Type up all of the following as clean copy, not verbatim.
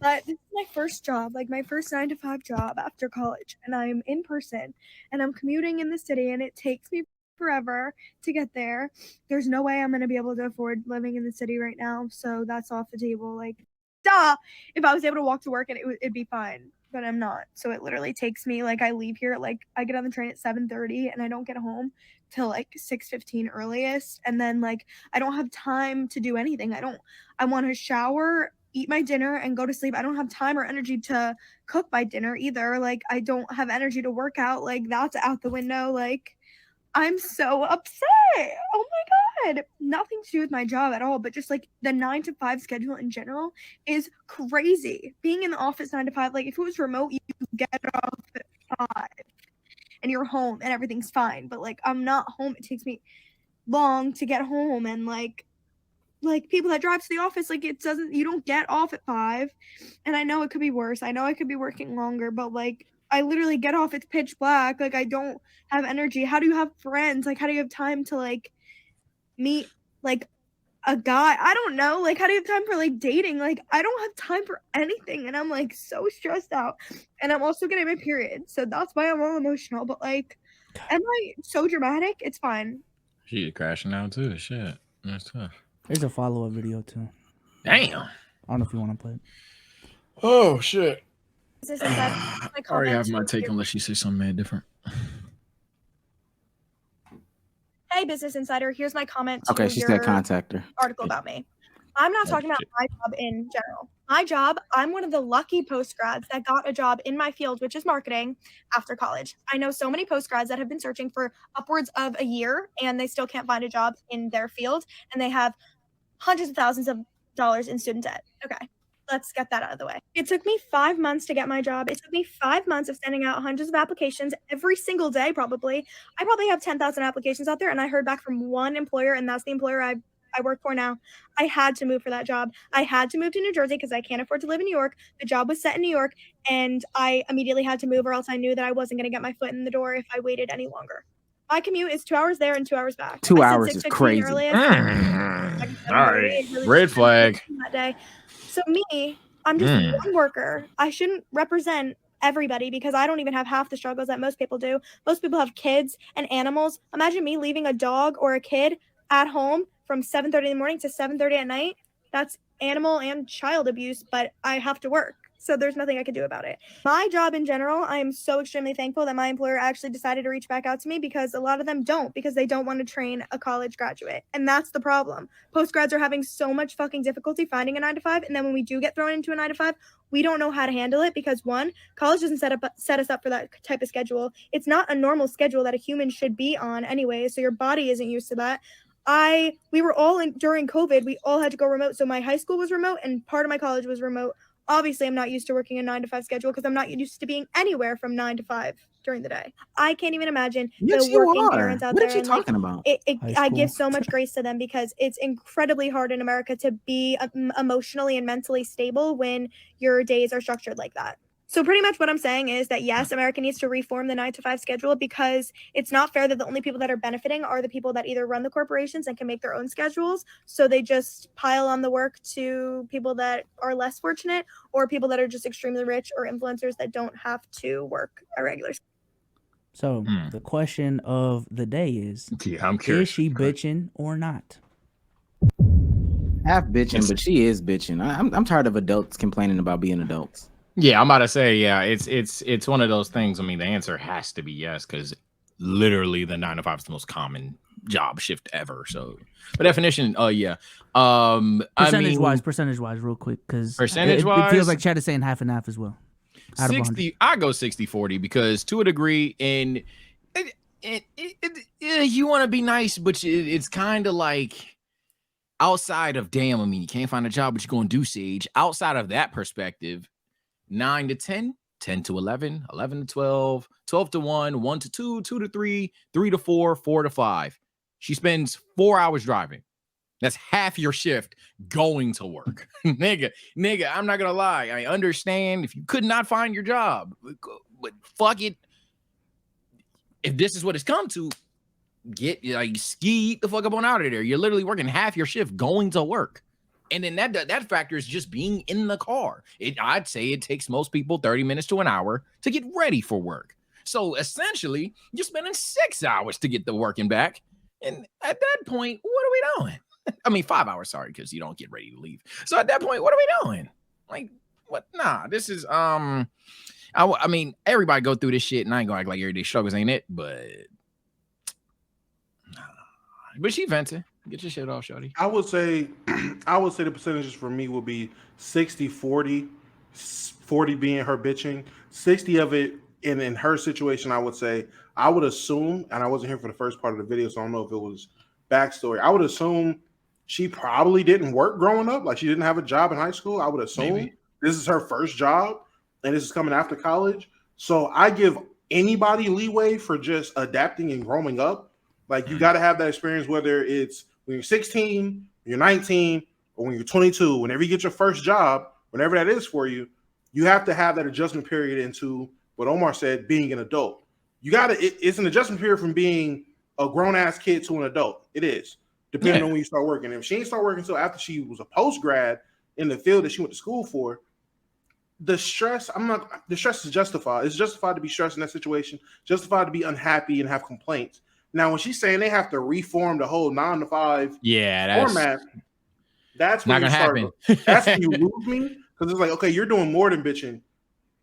But this is my first job, like my first 9 to 5 job after college, and I'm in person and I'm commuting in the city and it takes me forever to get there. There's no way I'm going to be able to afford living in the city right now, so that's off the table. Like, duh! If I was able to walk to work and it'd be fine, but I'm not. So it literally takes me, like, I leave here, like, I get on the train at 7:30 and I don't get home till like 6:15 earliest, and then like I don't have time to do anything. I want to shower, eat my dinner, and go to sleep. I don't have time or energy to cook my dinner either. Like, I don't have energy to work out. Like, that's out the window. Like, I'm so upset. Oh my God. Nothing to do with my job at all, but just like the 9 to 5 schedule in general is crazy. Being in the office 9 to 5, like if it was remote, you get off at 5 and you're home and everything's fine. But like, I'm not home. It takes me long to get home, and like people that drive to the office, like you don't get off at 5. And I know it could be worse. I know I could be working longer, but like I literally get off, it's pitch black. Like, I don't have energy. How do you have friends? Like, how do you have time to like meet like a guy? I don't know. Like, how do you have time for like dating? Like, I don't have time for anything, and I'm like so stressed out. And I'm also getting my period, so that's why I'm all emotional. But like, am I so dramatic? It's fine. She crashing out too. Shit, that's tough. There's a follow-up video too. Damn. I don't know if you want to play it. Oh shit. I already have my take unless you say something mad different. Hey, Business Insider, here's my comment to Okay, she said contact her. article about me. I'm not talking about my job in general. My job, I'm one of the lucky postgrads that got a job in my field, which is marketing, after college. I know so many postgrads that have been searching for upwards of a year and they still can't find a job in their field, and they have hundreds of thousands of dollars in student debt. Okay, let's get that out of the way. It took me 5 months to get my job. It took me 5 months of sending out hundreds of applications every single day, probably. I probably have 10,000 applications out there, and I heard back from one employer, and that's the employer I work for now. I had to move for that job. I had to move to New Jersey because I can't afford to live in New York. The job was set in New York, and I immediately had to move, or else I knew that I wasn't going to get my foot in the door if I waited any longer. My commute is 2 hours there and 2 hours back. 2 hours is crazy. All right, red flag. That day. So me, I'm just one worker. I shouldn't represent everybody because I don't even have half the struggles that most people do. Most people have kids and animals. Imagine me leaving a dog or a kid at home from 7:30 in the morning to 7:30 at night. That's animal and child abuse, but I have to work. So there's nothing I can do about it. My job in general, I am so extremely thankful that my employer actually decided to reach back out to me, because a lot of them don't, because they don't want to train a college graduate. And that's the problem. Postgrads are having so much fucking difficulty finding a 9 to 5. And then when we do get thrown into a 9 to 5, we don't know how to handle it, because one, college doesn't set us up for that type of schedule. It's not a normal schedule that a human should be on anyway. So your body isn't used to that. We were all during COVID, we all had to go remote. So my high school was remote and part of my college was remote. Obviously, I'm not used to working a 9 to 5 schedule because I'm not used to being anywhere from 9 to 5 during the day. I can't even imagine Yes, the working parents out there. What are you talking about? I give so much grace to them because it's incredibly hard in America to be emotionally and mentally stable when your days are structured like that. So pretty much what I'm saying is that, yes, America needs to reform the 9 to 5 schedule, because it's not fair that the only people that are benefiting are the people that either run the corporations and can make their own schedules. So they just pile on the work to people that are less fortunate, or people that are just extremely rich, or influencers that don't have to work a regular schedule. So the question of the day is, I'm curious. Is she bitching or not? Half bitching, but she is bitching. I'm tired of adults complaining about being adults. Yeah, I'm about to say, yeah, it's one of those things. I mean, the answer has to be yes, because literally the 9 to 5 is the most common job shift ever. So, by definition, yeah. Percentage wise, real quick, because percentage-wise, it feels like Chad is saying half and half as well. 60, I go 60-40 because to a degree, and you want to be nice, but it's kind of like outside of damn. I mean, you can't find a job, but you're going to do Sage. Outside of that perspective, 9 to 10, 10 to 11, 11 to 12, 12 to 1, 1 to 2, 2 to 3, 3 to 4, 4 to 5. She spends 4 hours driving. That's half your shift going to work. nigga, I'm not gonna lie. I understand if you could not find your job, but fuck it. If this is what it's come to, get like ski the fuck up on out of there. You're literally working half your shift going to work. And then that factor is just being in the car. I'd say it takes most people 30 minutes to an hour to get ready for work. So essentially, you're spending 6 hours to get the work and back. And at that point, what are we doing? I mean, 5 hours, sorry, because you don't get ready to leave. So at that point, what are we doing? Like, what? Nah, this is I mean, everybody go through this shit, and I ain't gonna act like everyday struggles ain't it, but she venting. Get your shit off, shorty. I would say the percentages for me would be 60-40, 40 being her bitching, 60 of it in her situation. I would assume, and I wasn't here for the first part of the video, so I don't know if it was backstory. I would assume she probably didn't work growing up, like she didn't have a job in high school. I would assume this is her first job, and this is coming after college. So I give anybody leeway for just adapting and growing up. Like you got to have that experience, whether it's when you're 16, when you're 19, or when you're 22. Whenever you get your first job, whenever that is for you, you have to have that adjustment period into what Omar said, being an adult. It's an adjustment period from being a grown-ass kid to an adult. It is, depending on when you start working. If she ain't start working until after she was a postgrad in the field that she went to school for, the stress is justified. It's justified to be stressed in that situation, justified to be unhappy and have complaints. Now, when she's saying they have to reform the whole 9 to 5 format, that's when that's when you lose me, because it's like, okay, you're doing more than bitching.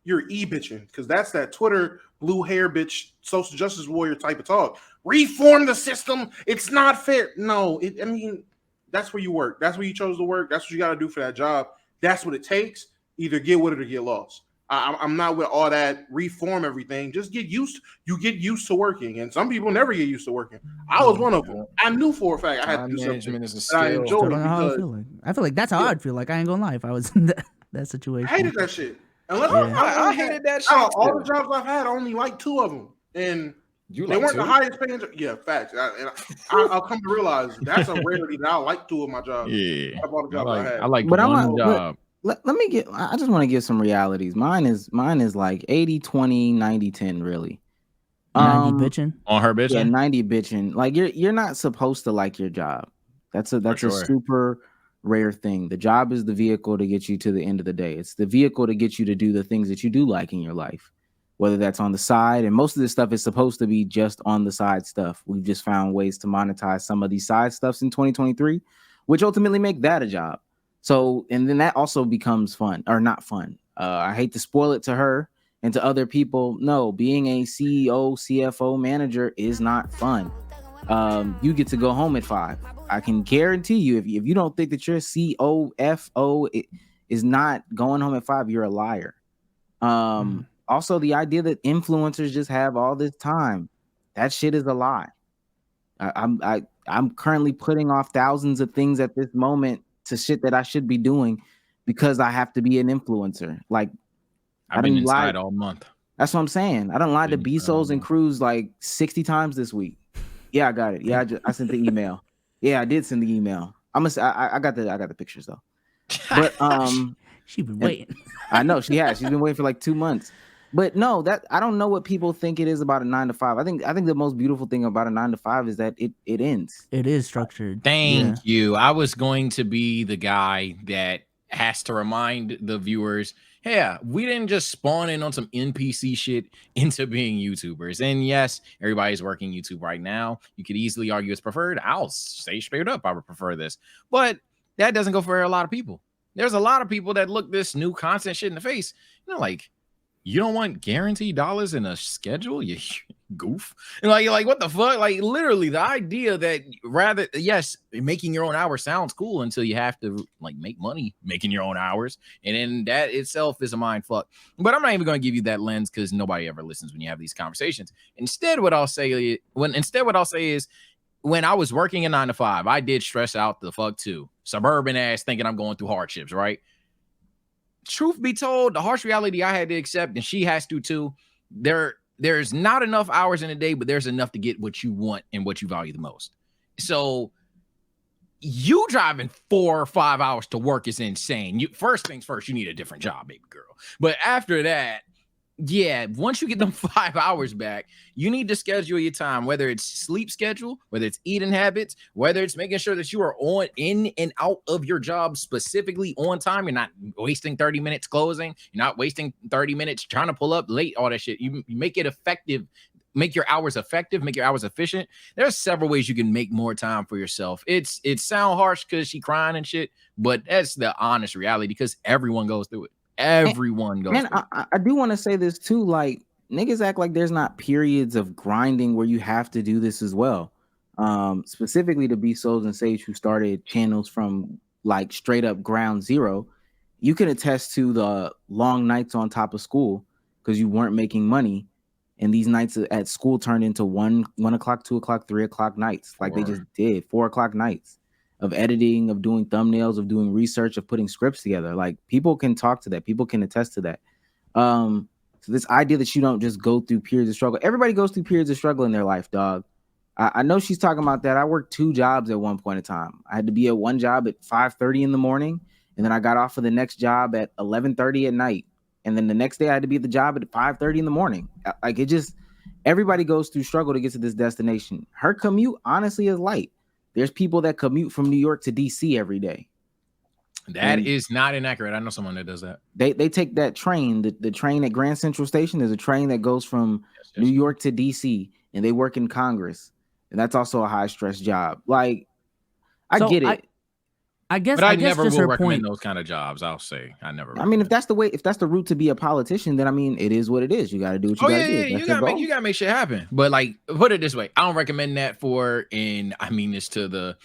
You're e-bitching, because that's that Twitter blue hair bitch, social justice warrior type of talk. Reform the system. It's not fair. No, I mean, that's where you work. That's where you chose to work. That's what you got to do for that job. That's what it takes. Either get with it or get lost. I'm not with all that reform everything. Just get used. You get used to working, and some people never get used to working. I was one of them. I knew for a fact I had to do something that I enjoyed. I feel like that's how I'd feel. Like, I ain't gonna lie, if I was in that situation. I hated that shit. Unless I hated that shit. All the jobs I've had, I only like 2 of them, and they weren't the highest paying. Yeah, facts. I'll come to realize that's a rarity that I like 2 of my jobs. Yeah, I bought a job I had. I like one job. Let me I just want to give some realities. Mine is like 80-20, 90-10, really. 90 bitching on her bitching. Yeah, 90 bitching. Like you're not supposed to like your job. That's a super rare thing. The job is the vehicle to get you to the end of the day. It's the vehicle to get you to do the things that you do like in your life, whether that's on the side. And most of this stuff is supposed to be just on the side stuff. We've just found ways to monetize some of these side stuffs in 2023, which ultimately make that a job. So, and then that also becomes fun, or not fun. I hate to spoil it to her and to other people. No, being a CEO, CFO, manager is not fun. You get to go home at 5. I can guarantee you, if you don't think that your COFO is not going home at 5, you're a liar. Also, the idea that influencers just have all this time, that shit is a lie. I'm currently putting off thousands of things at this moment to shit that I should be doing because I have to be an influencer. Like, I've been inside all month. That's what I'm saying. I done lied to Bezos and Cruz like 60 times this week. Yeah, I got it. Yeah, I sent the email. Yeah, I did send the email. I got the pictures though. But she's been waiting. I know she has. She's been waiting for like 2 months. But no, that I don't know what people think it is about a 9 to 5. I think the most beautiful thing about a 9 to 5 is that it ends. It is structured. Thank you. I was going to be the guy that has to remind the viewers, hey, we didn't just spawn in on some NPC shit into being YouTubers. And yes, everybody's working YouTube right now. You could easily argue it's preferred. I'll say straight up, I would prefer this. But that doesn't go for a lot of people. There's a lot of people that look this new content shit in the face. You know, like, you don't want guaranteed dollars in a schedule, you goof. And like, you're like, what the fuck? Like, literally, the idea that rather, yes, making your own hours sounds cool until you have to like make money making your own hours, and then that itself is a mind fuck. But I'm not even going to give you that lens because nobody ever listens when you have these conversations. Instead, what I'll say is, when I was working a 9 to 5, I did stress out the fuck too. Suburban ass thinking I'm going through hardships, right? Truth be told, the harsh reality I had to accept, and she has to too, there's not enough hours in a day, but there's enough to get what you want and what you value the most. So you driving 4 or 5 hours to work is insane. First things first, you need a different job, baby girl. But after that, Yeah, once you get them 5 hours back, you need to schedule your time, whether it's sleep schedule, whether it's eating habits, whether it's making sure that you are on in and out of your job specifically on time. You're not wasting 30 minutes closing, you're not wasting 30 minutes trying to pull up late, all that shit. You make it effective, make your hours effective, make your hours efficient. There's several ways you can make more time for yourself. It sound harsh because she crying and shit, but that's the honest reality because everyone goes through it. Everyone goes Man, through it. I do want to say this too. Like niggas act like there's not periods of grinding where you have to do this as well. Specifically to be Souls and Sage, who started channels from like straight up ground zero, you can attest to the long nights on top of school because you weren't making money, and these nights at school turned into 1 o'clock, 2 o'clock, 3 o'clock nights, like they just did 4 o'clock nights of editing, of doing thumbnails, of doing research, of putting scripts together. Like people can talk to that. People can attest to that. So this idea that you don't just go through periods of struggle. Everybody goes through periods of struggle in their life, dog. I know she's talking about that. I worked 2 jobs at one point in time. I had to be at one job at 5:30 in the morning, and then I got off of the next job at 11:30 at night. And then the next day I had to be at the job at 5:30 in the morning. Like it just, everybody goes through struggle to get to this destination. Her commute honestly is light. There's people that commute from New York to DC every day. That is not inaccurate. I know someone that does that. They take that train, the train at Grand Central Station. There's a train that goes from New York to DC, and they work in Congress. And that's also a high stress job. Like, I get it. I guess, but I never just will her recommend point. those kind of jobs. I'll say I never. I mean, if that's the route to be a politician, then I mean, it is what it is. You got to do what you got to do. You gotta make shit happen. But like, put it this way, I don't recommend that for. And I mean this to the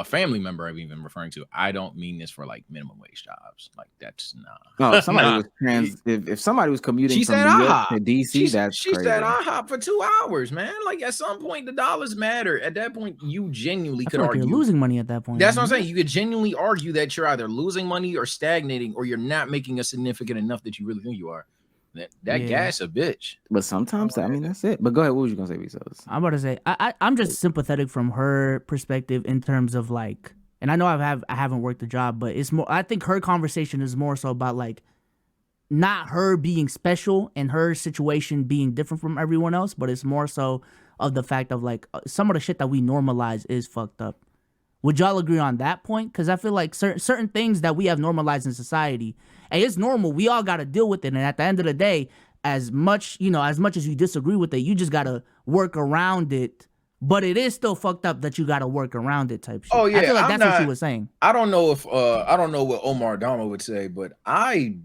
family member I'm even referring to. I don't mean this for like minimum wage jobs. Like that's No, if somebody was commuting from New York to DC, she crazy. said IHOP for 2 hours, man. Like at some point the dollars matter. At that point, you genuinely could argue you're losing money at that point. That's what I'm saying. You could genuinely argue that you're either losing money or stagnating, or you're not making a significant enough that you really think you are. That gas a bitch. But sometimes I mean that's it. But go ahead, what was you gonna say, Bezos? I'm about to say I'm just sympathetic from her perspective in terms of like, and I know I haven't worked the job, but it's more, I think her conversation is more so about like not her being special and her situation being different from everyone else, but it's more so of the fact of like some of the shit that we normalize is fucked up. Would y'all agree on that point? Because I feel like certain things that we have normalized in society, and it's normal. We all got to deal with it. And at the end of the day, as much as you disagree with it, you just got to work around it. But it is still fucked up that you got to work around it type shit. Oh yeah, I feel like that's what she was saying. I don't know what Omar Dama would say, but I'm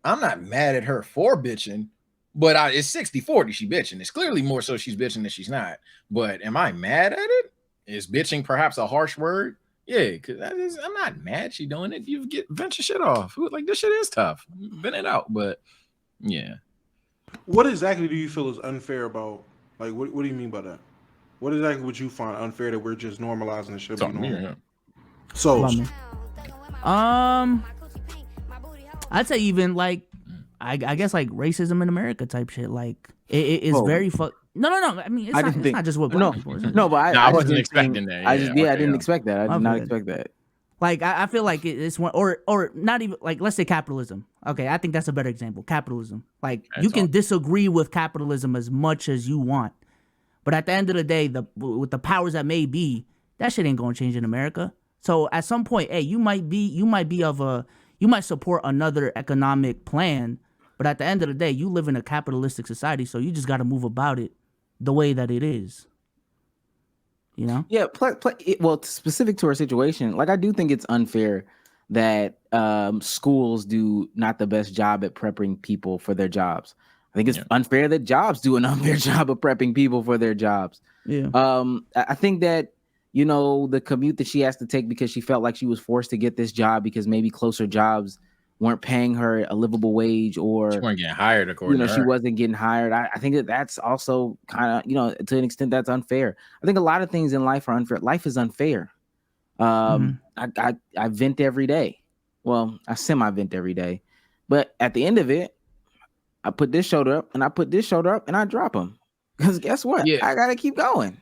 not mad at her for bitching. But it's 60-40 she bitching. It's clearly more so she's bitching than she's not. But am I mad at it? Is bitching perhaps a harsh word? Yeah, because I'm not mad she doing it. You vent your shit off. Like this shit is tough. Vent it out, but yeah. What exactly do you feel is unfair about? Like, what do you mean by that? What exactly would you find unfair that we're just normalizing and should be normal? Yeah. So, I'd say even like I guess like racism in America type shit. Like it is very No. I mean, it's not just what black people. No, but I wasn't expecting that. I didn't expect that. I did not expect that. Like I feel like it's one or not even like, let's say capitalism. Okay, I think that's a better example. Capitalism. Like you can disagree with capitalism as much as you want, but at the end of the day, with the powers that may be, that shit ain't gonna change in America. So at some point, hey, you might support another economic plan, but at the end of the day, you live in a capitalistic society, so you just got to move about it the way that it is. You know? Yeah. Well, specific to our situation, like I do think it's unfair that schools do not the best job at prepping people for their jobs. I think it's unfair that jobs do an unfair job of prepping people for their jobs. Yeah. I think that, you know, the commute that she has to take because she felt like she was forced to get this job because maybe closer jobs weren't paying her a livable wage, or she wasn't getting hired according to her. She wasn't getting hired. I think that's also kind of, to an extent, that's unfair. I think a lot of things in life are unfair. Life is unfair. I vent every day. Well, I semi-vent every day, but at the end of it, I put this shoulder up and I put this shoulder up and I drop them because guess what? I gotta keep going.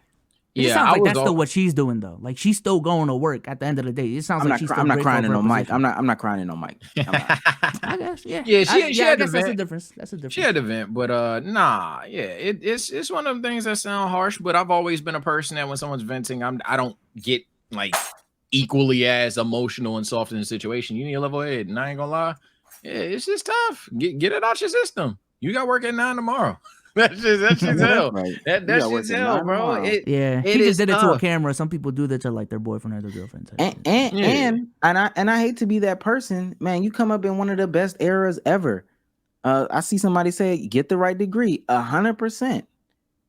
It just Yeah, sounds I like was that's all, still what she's doing though. Like she's still going to work at the end of the day. It sounds like she's still I'm not grateful crying in for no her mic. position. I'm not crying in no mic. I'm not. I guess, yeah. Yeah, she I had the guess that's a vent. difference. That's a difference. She had a vent, but nah, yeah, it's one of them things that sound harsh. But I've always been a person that when someone's venting, I don't get like equally as emotional and soft in the situation. You need a level head, and I ain't gonna lie, yeah, it's just tough. Get it out your system. You got work at 9 tomorrow. that's just I know that's hell. right. That's You got work just at hell, 9 bro. tomorrow. Yeah, It he just is did it to a tough. camera. Some people do that to like their boyfriend or their girlfriend type And shit. and, Yeah. and I hate to be that person, man. You come up in one of the best eras ever. I see somebody say, "Get the right degree." 100%.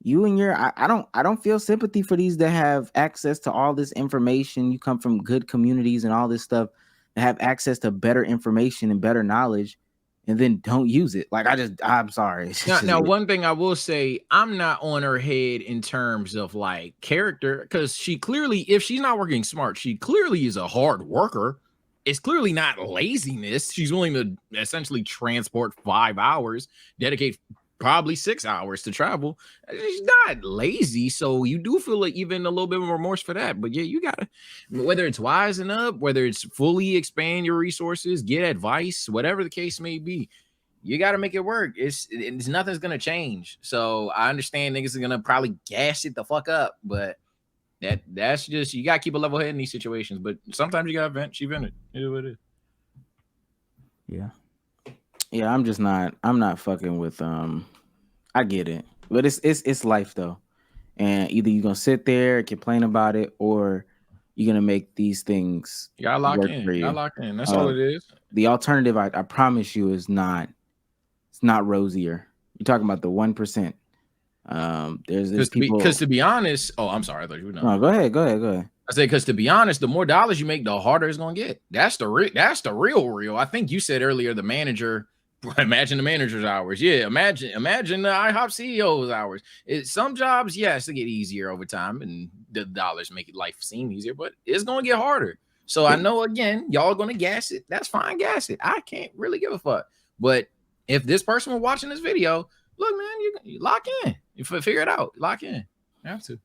You and your, I don't feel sympathy for these that have access to all this information. You come from good communities and all this stuff that have access to better information and better knowledge, and then don't use it. Like I'm sorry. It's just Now, one thing I will say, I'm not on her head in terms of like character, because she clearly, if she's not working smart, she clearly is a hard worker. It's clearly not laziness. She's willing to essentially transport 5 hours, dedicate probably 6 hours to travel. She's not lazy, so you do feel like even a little bit more remorse for that. But yeah, you gotta, whether it's wising up, whether it's fully expand your resources, get advice, whatever the case may be, you got to make it work. It's nothing's gonna change. So I understand niggas are gonna probably gas it the fuck up, but that's just, you gotta keep a level head in these situations. But sometimes you gotta vent. She vented. It is what it is. Yeah, I'm not fucking with I get it. But it's life though. And either you're gonna sit there and complain about it, or you're gonna make these things You gotta lock work in. for You you. gotta lock in. That's all it is. The alternative, I promise you, is not, it's not rosier. You're talking about the 1%. There's people, Because to be honest, oh, I'm sorry, I thought you were done. no, go ahead. I say, because to be honest, the more dollars you make, the harder it's gonna get. That's the real. I think you said earlier the manager. Imagine the manager's hours. Yeah, imagine the IHOP CEO's hours. Some jobs, yes, they get easier over time, and the dollars make life seem easier, but it's gonna get harder. So I know, again, y'all gonna gas it. That's fine, gas it. I can't really give a fuck. But if this person were watching this video, look, man, you lock in. You figure it out. Lock in. You have to.